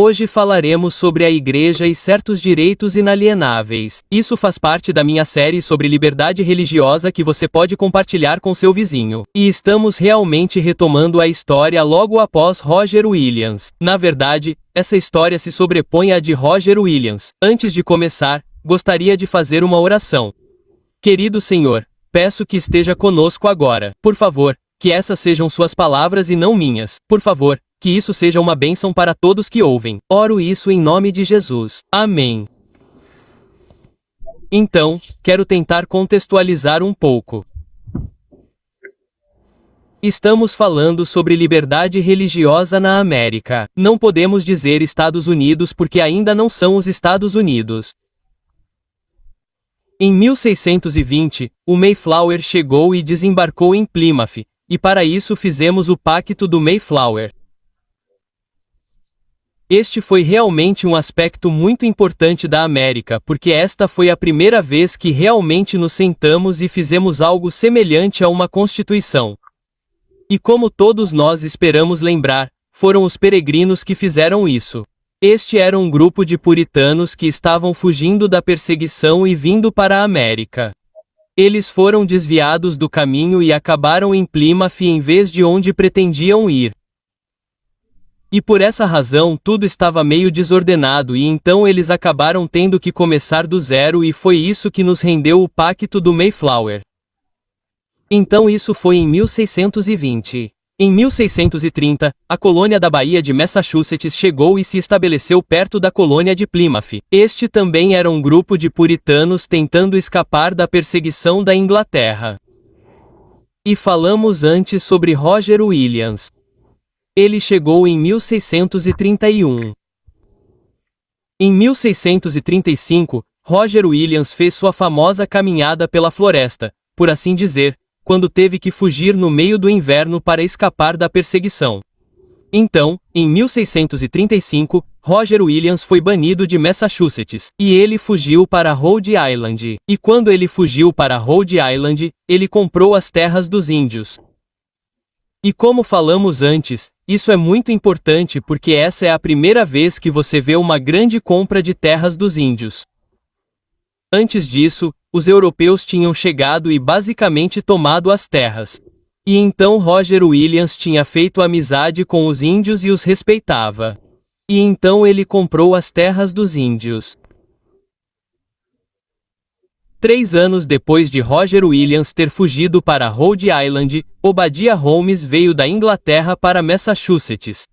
Hoje falaremos sobre a Igreja e certos direitos inalienáveis. Isso faz parte da minha série sobre liberdade religiosa que você pode compartilhar com seu vizinho. E estamos realmente retomando a história logo após Roger Williams. Na verdade, essa história se sobrepõe à de Roger Williams. Antes de começar, gostaria de fazer uma oração. Querido Senhor, peço que esteja conosco agora. Por favor, que essas sejam suas palavras e não minhas. Por favor, que isso seja uma bênção para todos que ouvem. Oro isso em nome de Jesus. Amém. Então, quero tentar contextualizar um pouco. Estamos falando sobre liberdade religiosa na América. Não podemos dizer Estados Unidos porque ainda não são os Estados Unidos. Em 1620, o Mayflower chegou e desembarcou em Plymouth, e para isso fizemos o Pacto do Mayflower. Este foi realmente um aspecto muito importante da América, porque esta foi a primeira vez que realmente nos sentamos e fizemos algo semelhante a uma constituição. E como todos nós esperamos lembrar, foram os peregrinos que fizeram isso. Este era um grupo de puritanos que estavam fugindo da perseguição e vindo para a América. Eles foram desviados do caminho e acabaram em Plymouth em vez de onde pretendiam ir. E por essa razão tudo estava meio desordenado e então eles acabaram tendo que começar do zero e foi isso que nos rendeu o Pacto do Mayflower. Então isso foi em 1620. Em 1630, a colônia da Baía de Massachusetts chegou e se estabeleceu perto da colônia de Plymouth. Este também era um grupo de puritanos tentando escapar da perseguição da Inglaterra. E falamos antes sobre Roger Williams. Ele chegou em 1631. Em 1635, Roger Williams fez sua famosa caminhada pela floresta, por assim dizer, quando teve que fugir no meio do inverno para escapar da perseguição. Então, em 1635, Roger Williams foi banido de Massachusetts, e ele fugiu para Rhode Island. E quando ele fugiu para Rhode Island, ele comprou as terras dos índios. E como falamos antes, isso é muito importante porque essa é a primeira vez que você vê uma grande compra de terras dos índios. Antes disso, os europeus tinham chegado e basicamente tomado as terras. E então Roger Williams tinha feito amizade com os índios e os respeitava. E então ele comprou as terras dos índios. 3 anos depois de Roger Williams ter fugido para Rhode Island, Obadiah Holmes veio da Inglaterra para Massachusetts.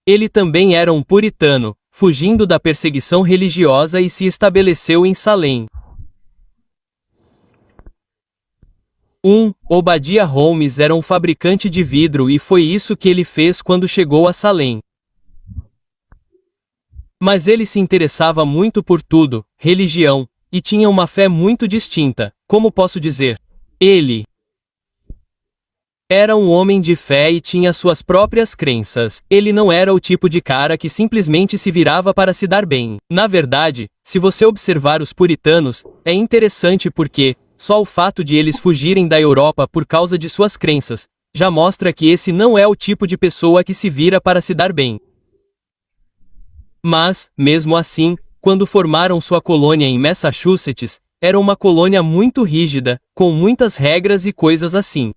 Ele também era um puritano, fugindo da perseguição religiosa e se estabeleceu em Salem. Obadiah Holmes era um fabricante de vidro e foi isso que ele fez quando chegou a Salem. Mas ele se interessava muito por tudo, religião, e tinha uma fé muito distinta. Como posso dizer? Ele era um homem de fé e tinha suas próprias crenças. Ele não era o tipo de cara que simplesmente se virava para se dar bem. Na verdade, se você observar os puritanos, é interessante porque, só o fato de eles fugirem da Europa por causa de suas crenças, já mostra que esse não é o tipo de pessoa que se vira para se dar bem. Mas, mesmo assim, quando formaram sua colônia em Massachusetts, era uma colônia muito rígida, com muitas regras e coisas assim.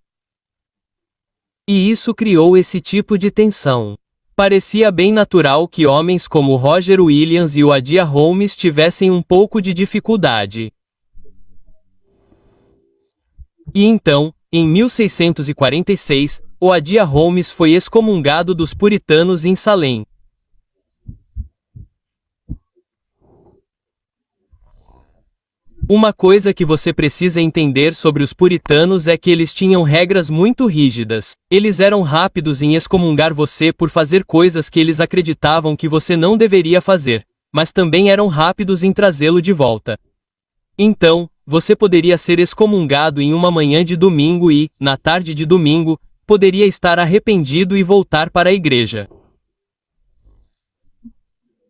E isso criou esse tipo de tensão. Parecia bem natural que homens como Roger Williams e Obadiah Holmes tivessem um pouco de dificuldade. E então, em 1646, Obadiah Holmes foi excomungado dos puritanos em Salem. Uma coisa que você precisa entender sobre os puritanos é que eles tinham regras muito rígidas. Eles eram rápidos em excomungar você por fazer coisas que eles acreditavam que você não deveria fazer, mas também eram rápidos em trazê-lo de volta. Então, você poderia ser excomungado em uma manhã de domingo e, na tarde de domingo, poderia estar arrependido e voltar para a igreja.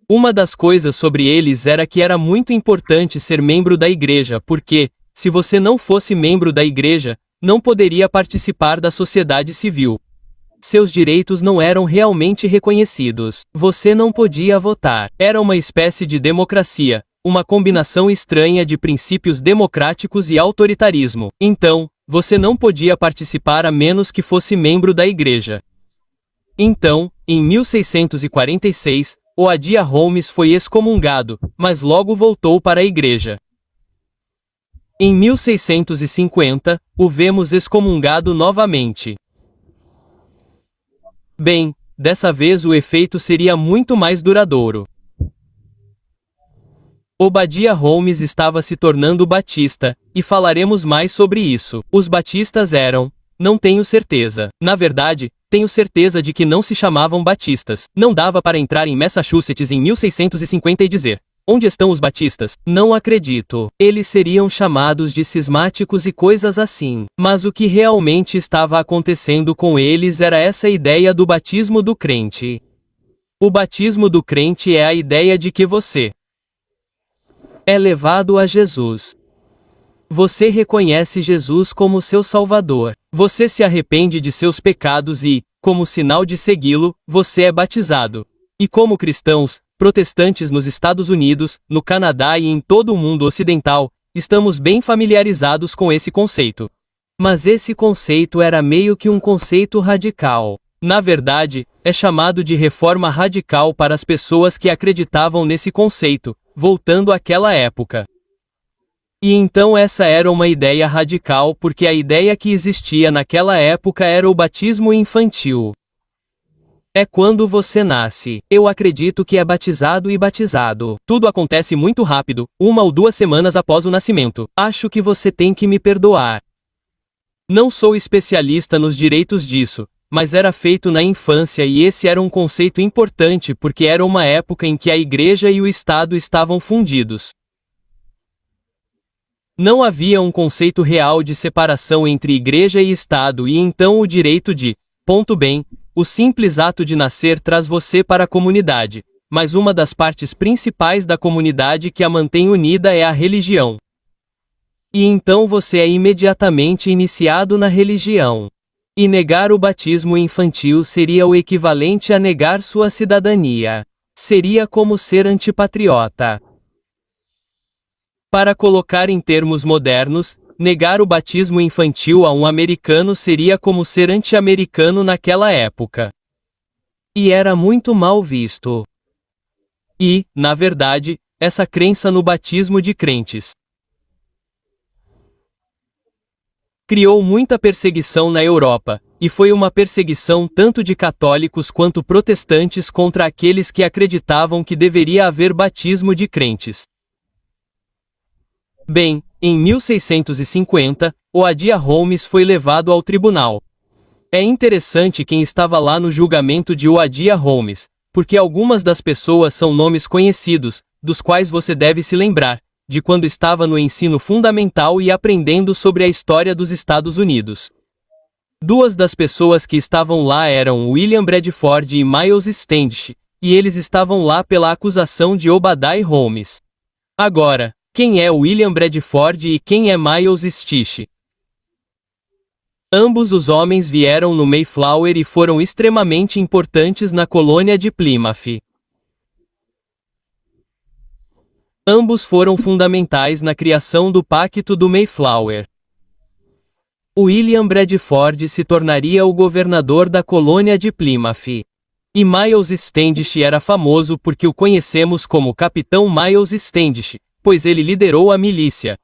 Uma das coisas sobre eles era que era muito importante ser membro da igreja porque, se você não fosse membro da igreja, não poderia participar da sociedade civil. Seus direitos não eram realmente reconhecidos. Você não podia votar. Era uma espécie de democracia, uma combinação estranha de princípios democráticos e autoritarismo. Então, você não podia participar a menos que fosse membro da igreja. Então, em 1646, Oadia Holmes foi excomungado, mas logo voltou para a igreja. Em 1650, o vemos excomungado novamente. Bem, dessa vez o efeito seria muito mais duradouro. Obadia Holmes estava se tornando batista, e falaremos mais sobre isso. Os batistas eram... Não tenho certeza. Na verdade, tenho certeza de que não se chamavam batistas. Não dava para entrar em Massachusetts em 1650 e dizer: onde estão os batistas? Não acredito. Eles seriam chamados de cismáticos e coisas assim. Mas o que realmente estava acontecendo com eles era essa ideia do batismo do crente. O batismo do crente é a ideia de que você é levado a Jesus. Você reconhece Jesus como seu Salvador. Você se arrepende de seus pecados e, como sinal de segui-lo, você é batizado. E como cristãos, protestantes nos Estados Unidos, no Canadá e em todo o mundo ocidental, estamos bem familiarizados com esse conceito. Mas esse conceito era meio que um conceito radical. Na verdade, é chamado de reforma radical para as pessoas que acreditavam nesse conceito, voltando àquela época. E então essa era uma ideia radical porque a ideia que existia naquela época era o batismo infantil. É quando você nasce. Eu acredito que é batizado e batizado. Tudo acontece muito rápido, 1 ou 2 semanas após o nascimento. Acho que você tem que me perdoar. Não sou especialista nos direitos disso, mas era feito na infância e esse era um conceito importante porque era uma época em que a igreja e o Estado estavam fundidos. Não havia um conceito real de separação entre igreja e Estado e então o direito de, bem, o simples ato de nascer traz você para a comunidade, mas uma das partes principais da comunidade que a mantém unida é a religião. E então você é imediatamente iniciado na religião. E negar o batismo infantil seria o equivalente a negar sua cidadania. Seria como ser antipatriota. Para colocar em termos modernos, negar o batismo infantil a um americano seria como ser anti-americano naquela época. E era muito mal visto. E, na verdade, essa crença no batismo de crentes criou muita perseguição na Europa, e foi uma perseguição tanto de católicos quanto protestantes contra aqueles que acreditavam que deveria haver batismo de crentes. Bem, em 1650, Oadia Holmes foi levado ao tribunal. É interessante quem estava lá no julgamento de Oadia Holmes, porque algumas das pessoas são nomes conhecidos, dos quais você deve se lembrar, de quando estava no ensino fundamental e aprendendo sobre a história dos Estados Unidos. 2 das pessoas que estavam lá eram William Bradford e Miles Standish, e eles estavam lá pela acusação de Obadiah Holmes. Agora, quem é William Bradford e quem é Miles Standish? Ambos os homens vieram no Mayflower e foram extremamente importantes na colônia de Plymouth. Ambos foram fundamentais na criação do Pacto do Mayflower. William Bradford se tornaria o governador da colônia de Plymouth. E Miles Standish era famoso porque o conhecemos como Capitão Miles Standish, pois ele liderou a milícia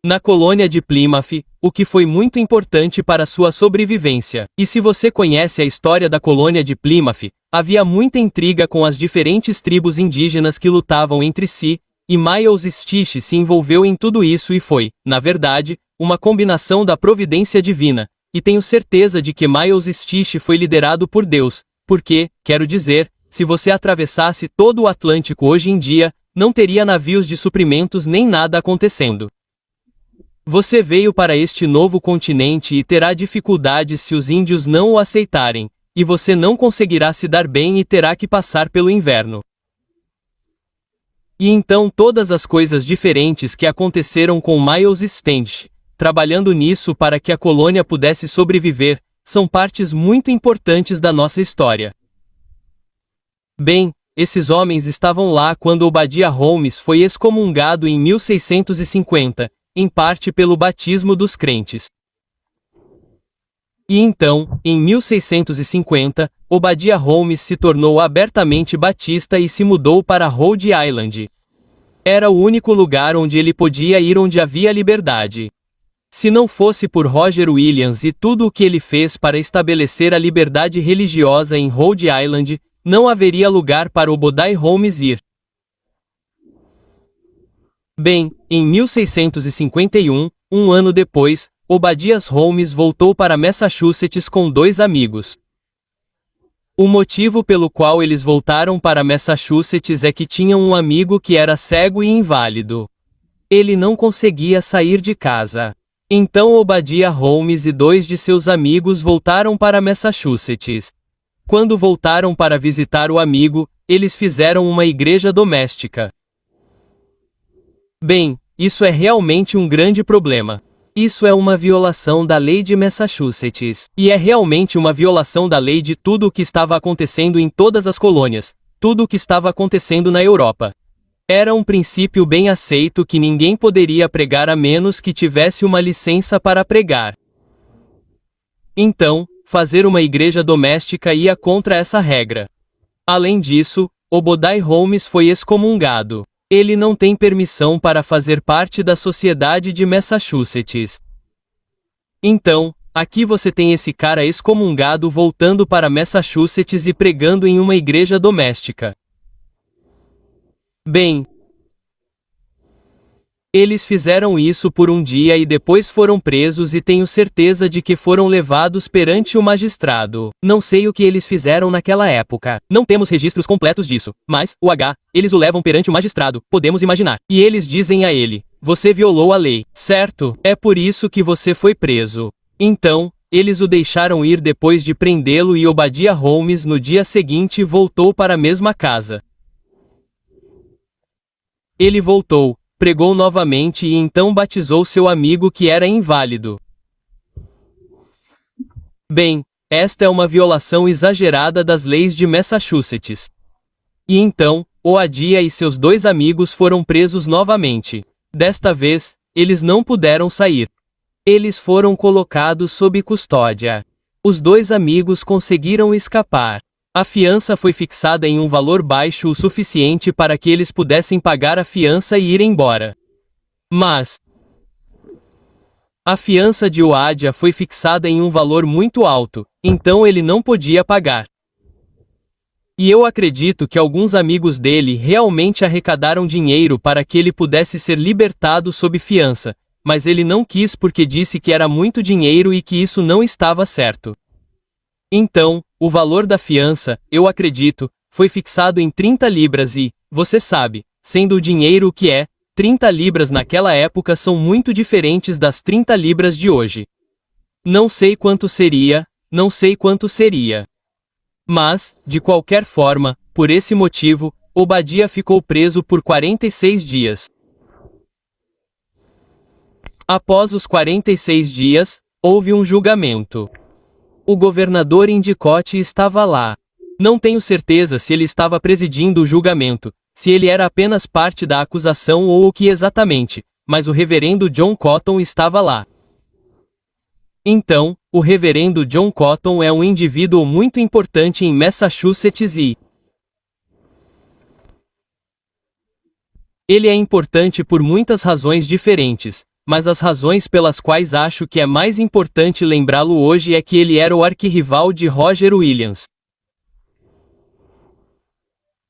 na colônia de Plymouth, o que foi muito importante para sua sobrevivência. E se você conhece a história da colônia de Plymouth, havia muita intriga com as diferentes tribos indígenas que lutavam entre si, e Miles Standish se envolveu em tudo isso e foi, na verdade, uma combinação da providência divina, e tenho certeza de que Miles Standish foi liderado por Deus, porque, quero dizer, se você atravessasse todo o Atlântico hoje em dia, não teria navios de suprimentos nem nada acontecendo. Você veio para este novo continente e terá dificuldades se os índios não o aceitarem, e você não conseguirá se dar bem e terá que passar pelo inverno. E então todas as coisas diferentes que aconteceram com Miles Standish, trabalhando nisso para que a colônia pudesse sobreviver, são partes muito importantes da nossa história. Bem, esses homens estavam lá quando Obadiah Holmes foi excomungado em 1650, em parte pelo batismo dos crentes. E então, em 1650, Obadiah Holmes se tornou abertamente batista e se mudou para Rhode Island. Era o único lugar onde ele podia ir onde havia liberdade. Se não fosse por Roger Williams e tudo o que ele fez para estabelecer a liberdade religiosa em Rhode Island, não haveria lugar para Obadiah Holmes ir. Bem, em 1651, um ano depois, Obadiah Holmes voltou para Massachusetts com dois amigos. O motivo pelo qual eles voltaram para Massachusetts é que tinham um amigo que era cego e inválido. Ele não conseguia sair de casa. Então Obadiah Holmes e dois de seus amigos voltaram para Massachusetts. Quando voltaram para visitar o amigo, eles fizeram uma igreja doméstica. Bem, isso é realmente um grande problema. Isso é uma violação da lei de Massachusetts, e é realmente uma violação da lei de tudo o que estava acontecendo em todas as colônias, tudo o que estava acontecendo na Europa. Era um princípio bem aceito que ninguém poderia pregar a menos que tivesse uma licença para pregar. Então, fazer uma igreja doméstica ia contra essa regra. Além disso, Obadiah Holmes foi excomungado. Ele não tem permissão para fazer parte da sociedade de Massachusetts. Então, aqui você tem esse cara excomungado voltando para Massachusetts e pregando em uma igreja doméstica. Bem, eles fizeram isso por um dia e depois foram presos e tenho certeza de que foram levados perante o magistrado. Não sei o que eles fizeram naquela época. Não temos registros completos disso, mas, eles o levam perante o magistrado, podemos imaginar. E eles dizem a ele: você violou a lei, certo? É por isso que você foi preso. Então, eles o deixaram ir depois de prendê-lo e Obadiah Holmes no dia seguinte voltou para a mesma casa. Ele voltou, pregou novamente e então batizou seu amigo que era inválido. Bem, esta é uma violação exagerada das leis de Massachusetts. E então, Obadiah e seus dois amigos foram presos novamente. Desta vez, eles não puderam sair. Eles foram colocados sob custódia. Os dois amigos conseguiram escapar. A fiança foi fixada em um valor baixo o suficiente para que eles pudessem pagar a fiança e ir embora. Mas a fiança de Obadiah foi fixada em um valor muito alto, então ele não podia pagar. E eu acredito que alguns amigos dele realmente arrecadaram dinheiro para que ele pudesse ser libertado sob fiança, mas ele não quis porque disse que era muito dinheiro e que isso não estava certo. Então, o valor da fiança, eu acredito, foi fixado em 30 libras e, você sabe, sendo o dinheiro o que é, 30 libras naquela época são muito diferentes das 30 libras de hoje. Não sei quanto seria, Mas, de qualquer forma, por esse motivo, Obadiah ficou preso por 46 dias. Após os 46 dias, houve um julgamento. O governador Endicott estava lá. Não tenho certeza se ele estava presidindo o julgamento, se ele era apenas parte da acusação ou o que exatamente, mas o reverendo John Cotton estava lá. Então, o reverendo John Cotton é um indivíduo muito importante em Massachusetts e ele é importante por muitas razões diferentes. Mas as razões pelas quais acho que é mais importante lembrá-lo hoje é que ele era o arquirrival de Roger Williams.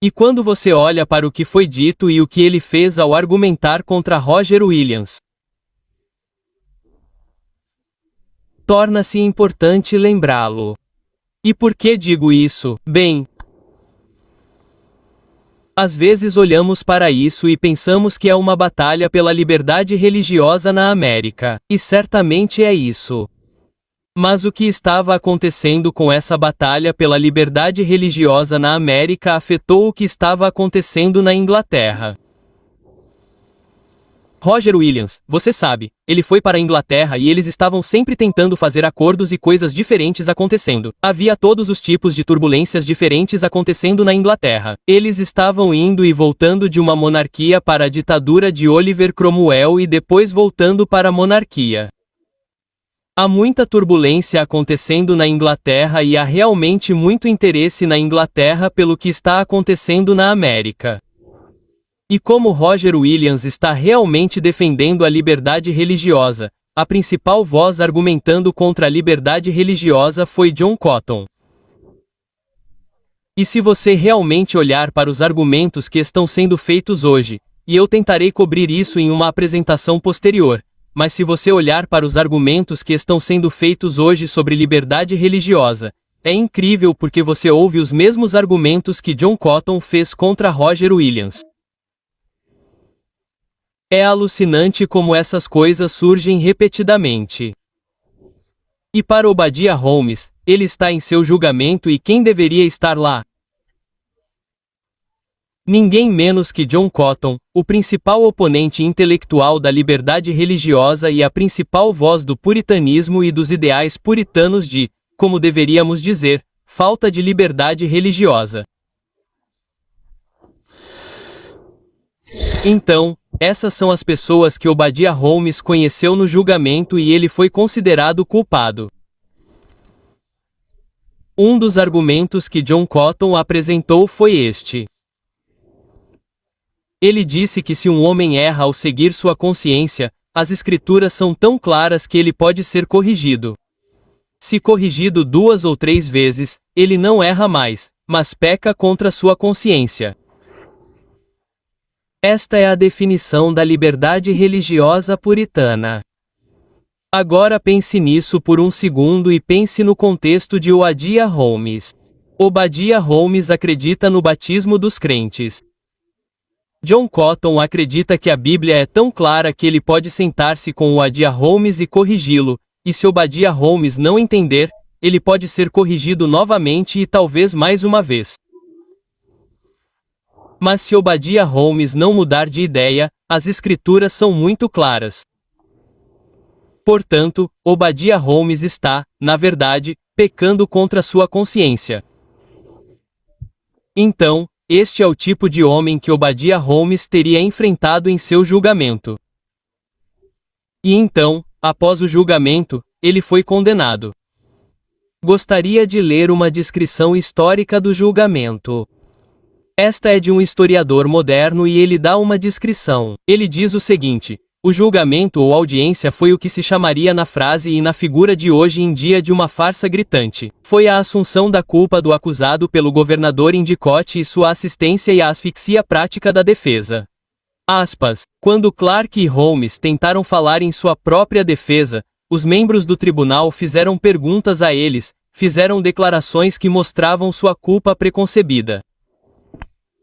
E quando você olha para o que foi dito e o que ele fez ao argumentar contra Roger Williams, torna-se importante lembrá-lo. E por que digo isso? Bem, às vezes olhamos para isso e pensamos que é uma batalha pela liberdade religiosa na América, e certamente é isso. Mas o que estava acontecendo com essa batalha pela liberdade religiosa na América afetou o que estava acontecendo na Inglaterra. Roger Williams, você sabe, ele foi para a Inglaterra e eles estavam sempre tentando fazer acordos e coisas diferentes acontecendo. Havia todos os tipos de turbulências diferentes acontecendo na Inglaterra. Eles estavam indo e voltando de uma monarquia para a ditadura de Oliver Cromwell e depois voltando para a monarquia. Há muita turbulência acontecendo na Inglaterra e há realmente muito interesse na Inglaterra pelo que está acontecendo na América. E como Roger Williams está realmente defendendo a liberdade religiosa, a principal voz argumentando contra a liberdade religiosa foi John Cotton. E se você realmente olhar para os argumentos que estão sendo feitos hoje, e eu tentarei cobrir isso em uma apresentação posterior, mas se você olhar para os argumentos que estão sendo feitos hoje sobre liberdade religiosa, é incrível porque você ouve os mesmos argumentos que John Cotton fez contra Roger Williams. É alucinante como essas coisas surgem repetidamente. E para Obadiah Holmes, ele está em seu julgamento e quem deveria estar lá? Ninguém menos que John Cotton, o principal oponente intelectual da liberdade religiosa e a principal voz do puritanismo e dos ideais puritanos de, como deveríamos dizer, falta de liberdade religiosa. Então, essas são as pessoas que Obadiah Holmes conheceu no julgamento e ele foi considerado culpado. Um dos argumentos que John Cotton apresentou foi este. Ele disse que se um homem erra ao seguir sua consciência, as escrituras são tão claras que ele pode ser corrigido. Se corrigido 2 ou 3 vezes, ele não erra mais, mas peca contra sua consciência. Esta é a definição da liberdade religiosa puritana. Agora pense nisso por um segundo e pense no contexto de Obadiah Holmes. Obadiah Holmes acredita no batismo dos crentes. John Cotton acredita que a Bíblia é tão clara que ele pode sentar-se com Obadiah Holmes e corrigi-lo, e se Obadiah Holmes não entender, ele pode ser corrigido novamente e talvez mais uma vez. Mas se Obadiah Holmes não mudar de ideia, as escrituras são muito claras. Portanto, Obadiah Holmes está, na verdade, pecando contra sua consciência. Então, este é o tipo de homem que Obadiah Holmes teria enfrentado em seu julgamento. E então, após o julgamento, ele foi condenado. Gostaria de ler uma descrição histórica do julgamento. Esta é de um historiador moderno e ele dá uma descrição. Ele diz o seguinte: o julgamento ou audiência foi o que se chamaria na frase e na figura de hoje em dia de uma farsa gritante. Foi a assunção da culpa do acusado pelo governador Endicott e sua assistência e a asfixia prática da defesa. Aspas. Quando Clark e Holmes tentaram falar em sua própria defesa, os membros do tribunal fizeram perguntas a eles, fizeram declarações que mostravam sua culpa preconcebida.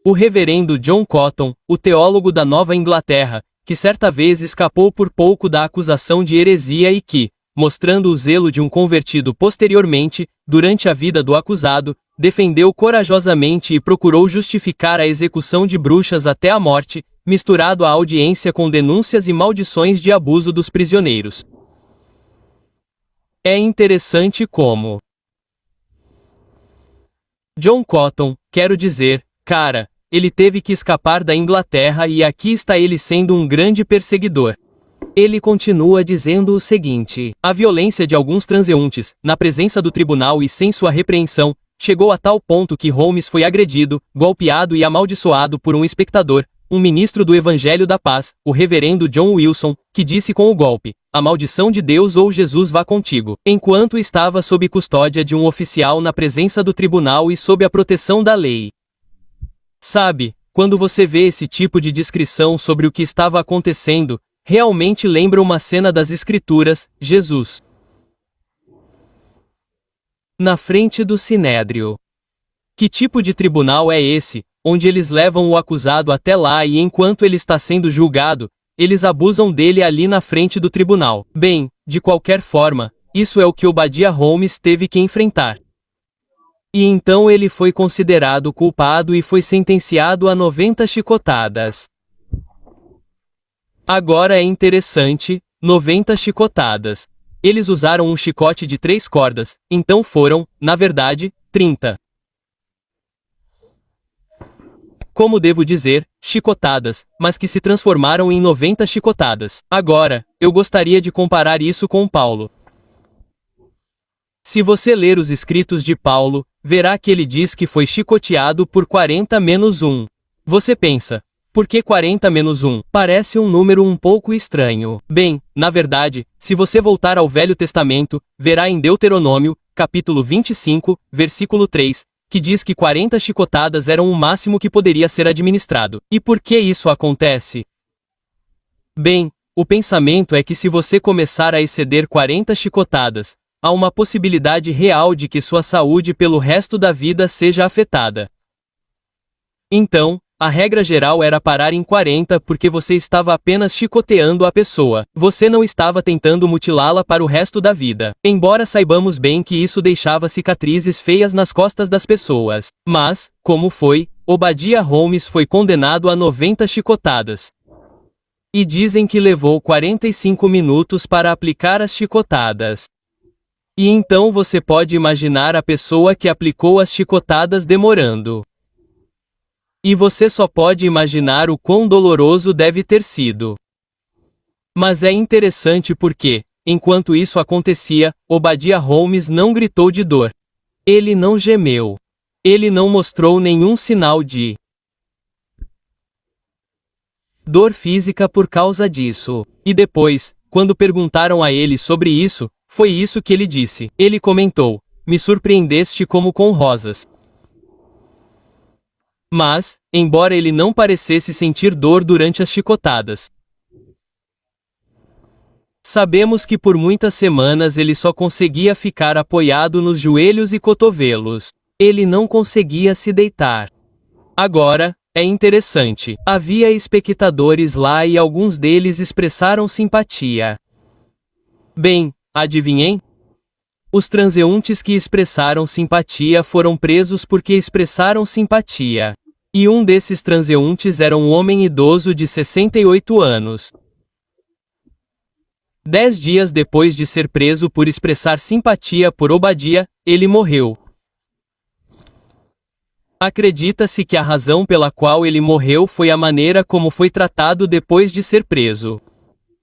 O reverendo John Cotton, o teólogo da Nova Inglaterra, que certa vez escapou por pouco da acusação de heresia e que, mostrando o zelo de um convertido posteriormente, durante a vida do acusado, defendeu corajosamente e procurou justificar a execução de bruxas até a morte, misturado à audiência com denúncias e maldições de abuso dos prisioneiros. É interessante como John Cotton, quero dizer, cara, ele teve que escapar da Inglaterra e aqui está ele sendo um grande perseguidor. Ele continua dizendo o seguinte: a violência de alguns transeuntes, na presença do tribunal e sem sua repreensão, chegou a tal ponto que Holmes foi agredido, golpeado e amaldiçoado por um espectador, um ministro do Evangelho da Paz, o reverendo John Wilson, que disse com o golpe: a maldição de Deus ou Jesus vá contigo, enquanto estava sob custódia de um oficial na presença do tribunal e sob a proteção da lei. Sabe, quando você vê esse tipo de descrição sobre o que estava acontecendo, realmente lembra uma cena das Escrituras, Jesus na frente do Sinédrio. Que tipo de tribunal é esse, onde eles levam o acusado até lá e enquanto ele está sendo julgado, eles abusam dele ali na frente do tribunal? Bem, de qualquer forma, isso é o que Obadiah Holmes teve que enfrentar. E então ele foi considerado culpado e foi sentenciado a 90 chicotadas. Agora é interessante, 90 chicotadas. Eles usaram um chicote de 3 cordas, então foram, na verdade, 30. Como devo dizer, chicotadas, mas que se transformaram em 90 chicotadas. Agora, eu gostaria de comparar isso com Paulo. Se você ler os escritos de Paulo, verá que ele diz que foi chicoteado por 40 menos 1. Você pensa, por que 40 menos 1? Parece um número um pouco estranho. Bem, na verdade, se você voltar ao Velho Testamento, verá em Deuteronômio, capítulo 25, versículo 3, que diz que 40 chicotadas eram o máximo que poderia ser administrado. E por que isso acontece? Bem, o pensamento é que se você começar a exceder 40 chicotadas, há uma possibilidade real de que sua saúde pelo resto da vida seja afetada. Então, a regra geral era parar em 40 porque você estava apenas chicoteando a pessoa. Você não estava tentando mutilá-la para o resto da vida. Embora saibamos bem que isso deixava cicatrizes feias nas costas das pessoas. Mas, como foi, Obadiah Holmes foi condenado a 90 chicotadas. E dizem que levou 45 minutos para aplicar as chicotadas. E então você pode imaginar a pessoa que aplicou as chicotadas demorando. E você só pode imaginar o quão doloroso deve ter sido. Mas é interessante porque, enquanto isso acontecia, Obadiah Holmes não gritou de dor. Ele não gemeu. Ele não mostrou nenhum sinal de dor física por causa disso. E depois, quando perguntaram a ele sobre isso, foi isso que ele disse. Ele comentou: "Me surpreendeste como com rosas." Mas, embora ele não parecesse sentir dor durante as chicotadas, sabemos que por muitas semanas ele só conseguia ficar apoiado nos joelhos e cotovelos. Ele não conseguia se deitar. Agora, é interessante. Havia espectadores lá e alguns deles expressaram simpatia. Bem, adivinhem? Os transeuntes que expressaram simpatia foram presos porque expressaram simpatia. E um desses transeuntes era um homem idoso de 68 anos. 10 dias depois de ser preso por expressar simpatia por Obadiah, ele morreu. Acredita-se que a razão pela qual ele morreu foi a maneira como foi tratado depois de ser preso.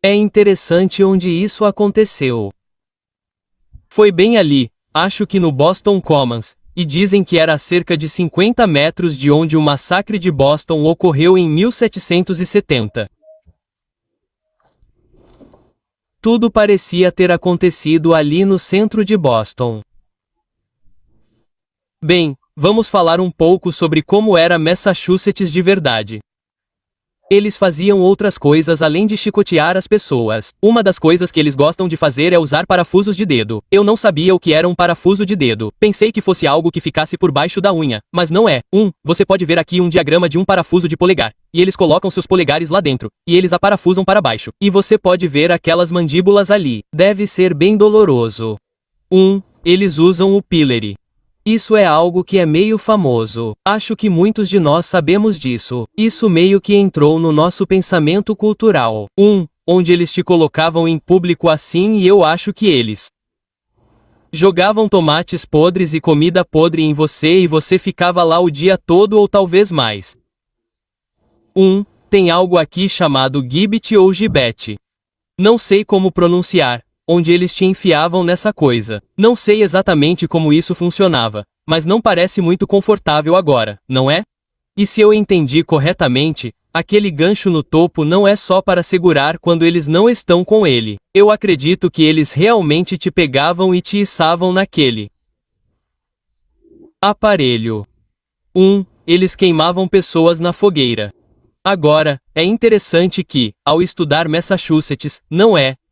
É interessante onde isso aconteceu. Foi bem ali, acho que no Boston Commons, e dizem que era a cerca de 50 metros de onde o massacre de Boston ocorreu em 1770. Tudo parecia ter acontecido ali no centro de Boston. Bem, vamos falar um pouco sobre como era Massachusetts de verdade. Eles faziam outras coisas além de chicotear as pessoas. Uma das coisas que eles gostam de fazer é usar parafusos de dedo. Eu não sabia o que era um parafuso de dedo. Pensei que fosse algo que ficasse por baixo da unha, mas não é. Você pode ver aqui um diagrama de um parafuso de polegar. E eles colocam seus polegares lá dentro, e eles a parafusam para baixo. E você pode ver aquelas mandíbulas ali. Deve ser bem doloroso. Eles usam o pillory. Isso é algo que é meio famoso. Acho que muitos de nós sabemos disso. Isso meio que entrou no nosso pensamento cultural. Onde eles te colocavam em público assim e eu acho que eles jogavam tomates podres e comida podre em você e você ficava lá o dia todo ou talvez mais. Tem algo aqui chamado gibbet ou gibete. Não sei como pronunciar. Onde eles te enfiavam nessa coisa. Não sei exatamente como isso funcionava, mas não parece muito confortável agora, não é? E se eu entendi corretamente, aquele gancho no topo não é só para segurar quando eles não estão com ele. Eu acredito que eles realmente te pegavam e te içavam naquele aparelho. Eles queimavam pessoas na fogueira. Agora, é interessante que, ao estudar Massachusetts,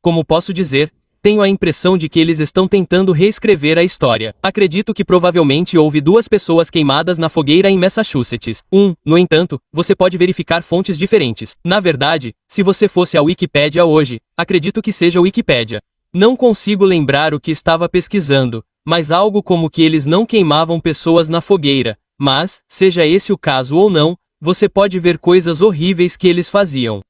como posso dizer, tenho a impressão de que eles estão tentando reescrever a história. Acredito que provavelmente houve 2 pessoas queimadas na fogueira em Massachusetts. No entanto, você pode verificar fontes diferentes. Na verdade, se você fosse à Wikipédia hoje, acredito que seja a Wikipédia. Não consigo lembrar o que estava pesquisando, mas algo como que eles não queimavam pessoas na fogueira, mas, seja esse o caso ou não, você pode ver coisas horríveis que eles faziam.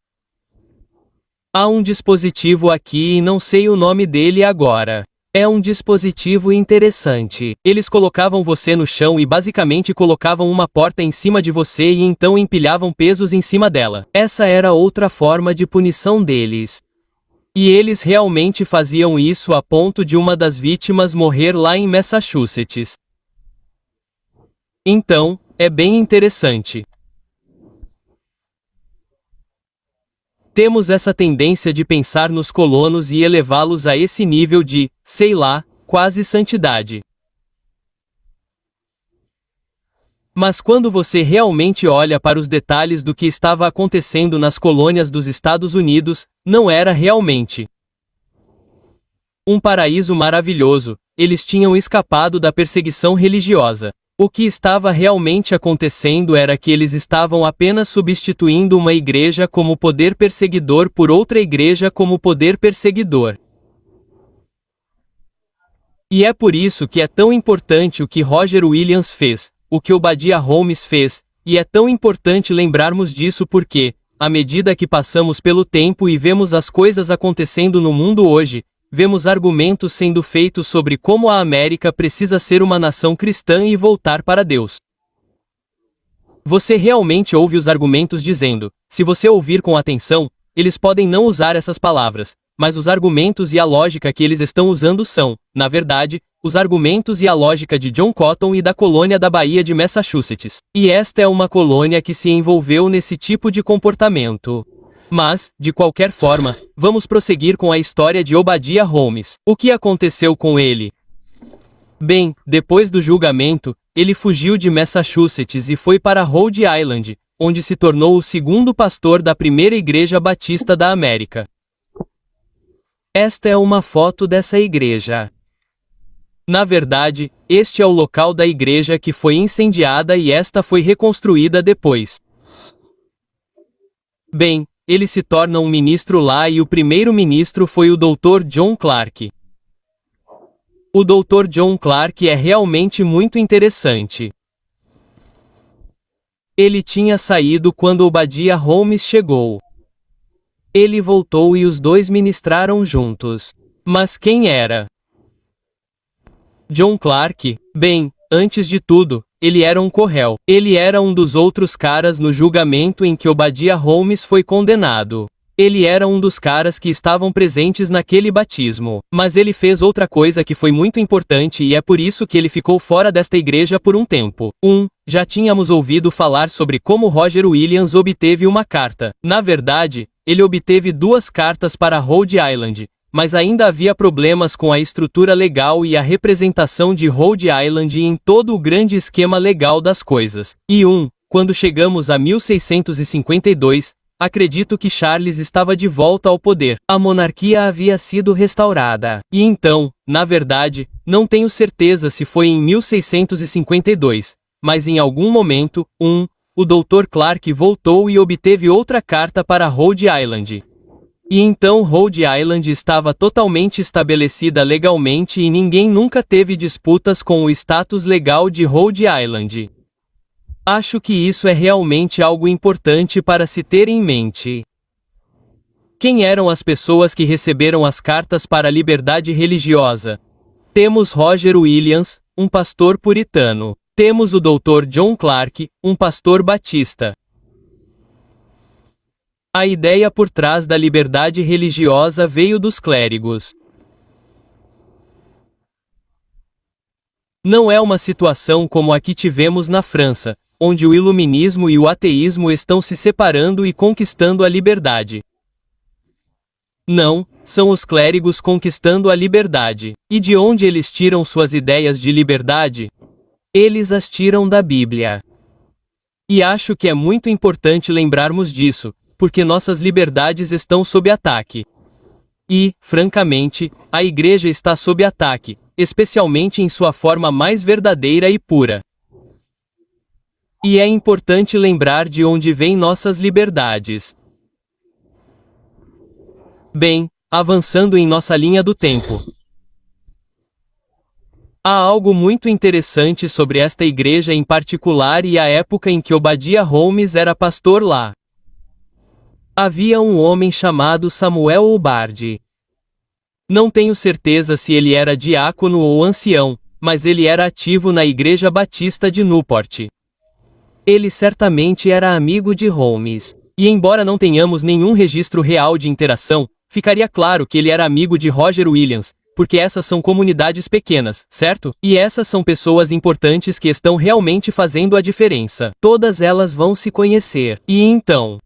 Há um dispositivo aqui e não sei o nome dele agora. É um dispositivo interessante. Eles colocavam você no chão e basicamente colocavam uma porta em cima de você e então empilhavam pesos em cima dela. Essa era outra forma de punição deles. E eles realmente faziam isso a ponto de uma das vítimas morrer lá em Massachusetts. Então, é bem interessante. Temos essa tendência de pensar nos colonos e elevá-los a esse nível de, sei lá, quase santidade. Mas quando você realmente olha para os detalhes do que estava acontecendo nas colônias dos Estados Unidos, não era realmente um paraíso maravilhoso. Eles tinham escapado da perseguição religiosa. O que estava realmente acontecendo era que eles estavam apenas substituindo uma igreja como poder perseguidor por outra igreja como poder perseguidor. E é por isso que é tão importante o que Roger Williams fez, o que Obadiah Holmes fez, e é tão importante lembrarmos disso porque, à medida que passamos pelo tempo e vemos as coisas acontecendo no mundo hoje, vemos argumentos sendo feitos sobre como a América precisa ser uma nação cristã e voltar para Deus. Você realmente ouve os argumentos dizendo, se você ouvir com atenção, eles podem não usar essas palavras, mas os argumentos e a lógica que eles estão usando são, na verdade, os argumentos e a lógica de John Cotton e da colônia da Baía de Massachusetts. E esta é uma colônia que se envolveu nesse tipo de comportamento. Mas, de qualquer forma, vamos prosseguir com a história de Obadiah Holmes. O que aconteceu com ele? Bem, depois do julgamento, ele fugiu de Massachusetts e foi para Rhode Island, onde se tornou o segundo pastor da primeira igreja batista da América. Esta é uma foto dessa igreja. Na verdade, este é o local da igreja que foi incendiada e esta foi reconstruída depois. Bem, ele se torna um ministro lá e o primeiro-ministro foi o Dr. John Clark. O Dr. John Clark é realmente muito interessante. Ele tinha saído quando Obadiah Holmes chegou. Ele voltou e os dois ministraram juntos. Mas quem era John Clark? Bem, antes de tudo, ele era um co-réu. Ele era um dos outros caras no julgamento em que Obadiah Holmes foi condenado. Ele era um dos caras que estavam presentes naquele batismo. Mas ele fez outra coisa que foi muito importante e é por isso que ele ficou fora desta igreja por um tempo. Já tínhamos ouvido falar sobre como Roger Williams obteve uma carta. Na verdade, ele obteve 2 cartas para Rhode Island. Mas ainda havia problemas com a estrutura legal e a representação de Rhode Island em todo o grande esquema legal das coisas. E quando chegamos a 1652, acredito que Charles estava de volta ao poder. A monarquia havia sido restaurada. E então, na verdade, não tenho certeza se foi em 1652, mas em algum momento, o Dr. Clark voltou e obteve outra carta para Rhode Island. E então Rhode Island estava totalmente estabelecida legalmente e ninguém nunca teve disputas com o status legal de Rhode Island. Acho que isso é realmente algo importante para se ter em mente. Quem eram as pessoas que receberam as cartas para a liberdade religiosa? Temos Roger Williams, um pastor puritano. Temos o Dr. John Clark, um pastor batista. A ideia por trás da liberdade religiosa veio dos clérigos. Não é uma situação como a que tivemos na França, onde o iluminismo e o ateísmo estão se separando e conquistando a liberdade. Não, são os clérigos conquistando a liberdade. E de onde eles tiram suas ideias de liberdade? Eles as tiram da Bíblia. E acho que é muito importante lembrarmos disso, porque nossas liberdades estão sob ataque. E, francamente, a igreja está sob ataque, especialmente em sua forma mais verdadeira e pura. E é importante lembrar de onde vêm nossas liberdades. Bem, avançando em nossa linha do tempo. Há algo muito interessante sobre esta igreja em particular e a época em que Obadiah Holmes era pastor lá. Havia um homem chamado Samuel Hubbard. Não tenho certeza se ele era diácono ou ancião, mas ele era ativo na Igreja Batista de Newport. Ele certamente era amigo de Holmes. E embora não tenhamos nenhum registro real de interação, ficaria claro que ele era amigo de Roger Williams, porque essas são comunidades pequenas, certo? E essas são pessoas importantes que estão realmente fazendo a diferença. Todas elas vão se conhecer. E então...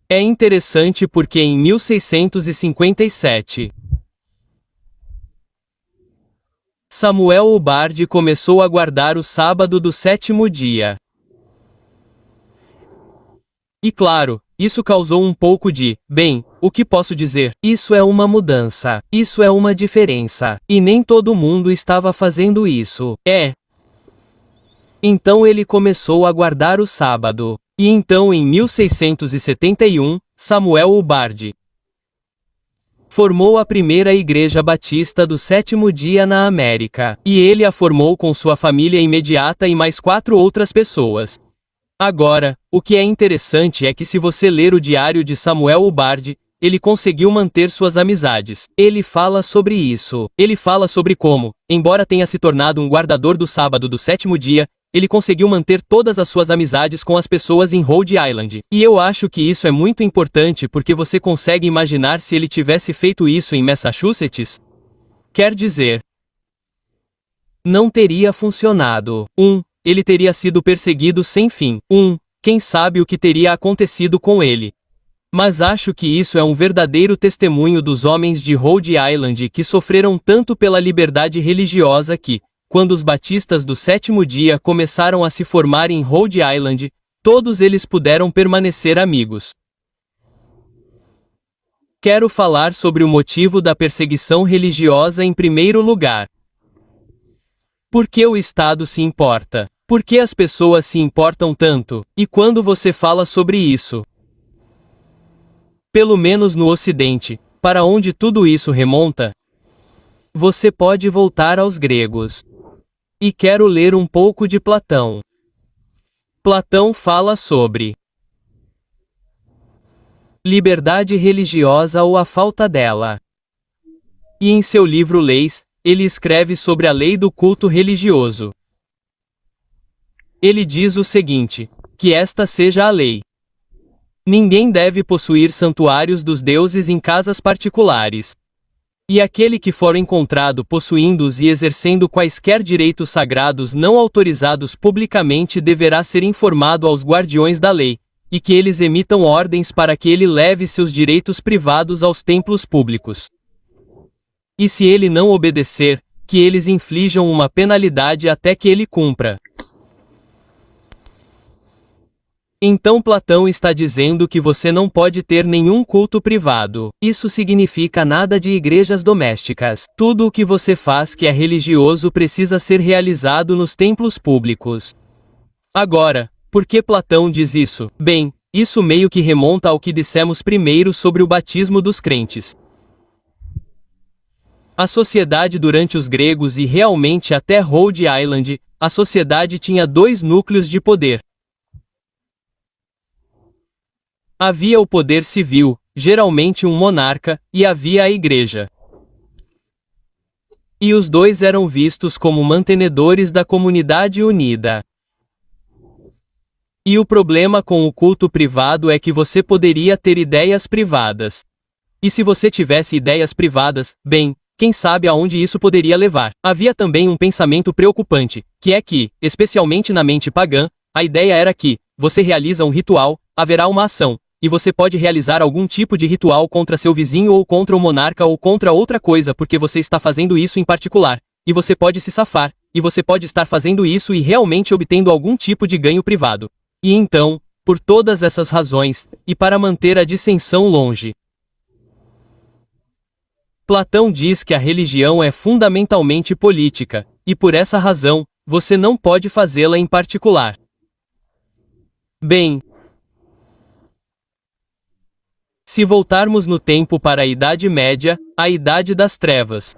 É interessante porque em 1657, Samuel Hubbard começou a guardar o sábado do sétimo dia. E claro, isso causou um pouco de, bem, o que posso dizer? Isso é uma mudança, isso é uma diferença, e nem todo mundo estava fazendo isso. Então ele começou a guardar o sábado. E então em 1671, Samuel Hubbard formou a primeira igreja batista do sétimo dia na América. E ele a formou com sua família imediata e mais 4 outras pessoas. Agora, o que é interessante é que se você ler o diário de Samuel Hubbard, ele conseguiu manter suas amizades. Ele fala sobre isso. Ele fala sobre como, embora tenha se tornado um guardador do sábado do sétimo dia, ele conseguiu manter todas as suas amizades com as pessoas em Rhode Island. E eu acho que isso é muito importante porque você consegue imaginar se ele tivesse feito isso em Massachusetts? Quer dizer, não teria funcionado. Ele teria sido perseguido sem fim. Quem sabe o que teria acontecido com ele. Mas acho que isso é um verdadeiro testemunho dos homens de Rhode Island que sofreram tanto pela liberdade religiosa que, quando os batistas do sétimo dia começaram a se formar em Rhode Island, todos eles puderam permanecer amigos. Quero falar sobre o motivo da perseguição religiosa em primeiro lugar. Por que o Estado se importa? Por que as pessoas se importam tanto? E quando você fala sobre isso? Pelo menos no Ocidente, para onde tudo isso remonta? Você pode voltar aos gregos. E quero ler um pouco de Platão. Platão fala sobre liberdade religiosa ou a falta dela. E em seu livro Leis, ele escreve sobre a lei do culto religioso. Ele diz o seguinte: que esta seja a lei. Ninguém deve possuir santuários dos deuses em casas particulares. E aquele que for encontrado possuindo-os e exercendo quaisquer direitos sagrados não autorizados publicamente deverá ser informado aos guardiões da lei, e que eles emitam ordens para que ele leve seus direitos privados aos templos públicos. E se ele não obedecer, que eles inflijam uma penalidade até que ele cumpra. Então Platão está dizendo que você não pode ter nenhum culto privado. Isso significa nada de igrejas domésticas. Tudo o que você faz que é religioso precisa ser realizado nos templos públicos. Agora, por que Platão diz isso? Bem, isso meio que remonta ao que dissemos primeiro sobre o batismo dos crentes. A sociedade durante os gregos e realmente até Rhode Island, a sociedade tinha 2 núcleos de poder. Havia o poder civil, geralmente um monarca, e havia a igreja. E os 2 eram vistos como mantenedores da comunidade unida. E o problema com o culto privado é que você poderia ter ideias privadas. E se você tivesse ideias privadas, bem, quem sabe aonde isso poderia levar. Havia também um pensamento preocupante, que é que, especialmente na mente pagã, a ideia era que, você realiza um ritual, haverá uma ação. E você pode realizar algum tipo de ritual contra seu vizinho ou contra o monarca ou contra outra coisa porque você está fazendo isso em particular, e você pode se safar, e você pode estar fazendo isso e realmente obtendo algum tipo de ganho privado. E então, por todas essas razões, e para manter a dissensão longe, Platão diz que a religião é fundamentalmente política, e por essa razão, você não pode fazê-la em particular. Bem, se voltarmos no tempo para a Idade Média, a Idade das Trevas,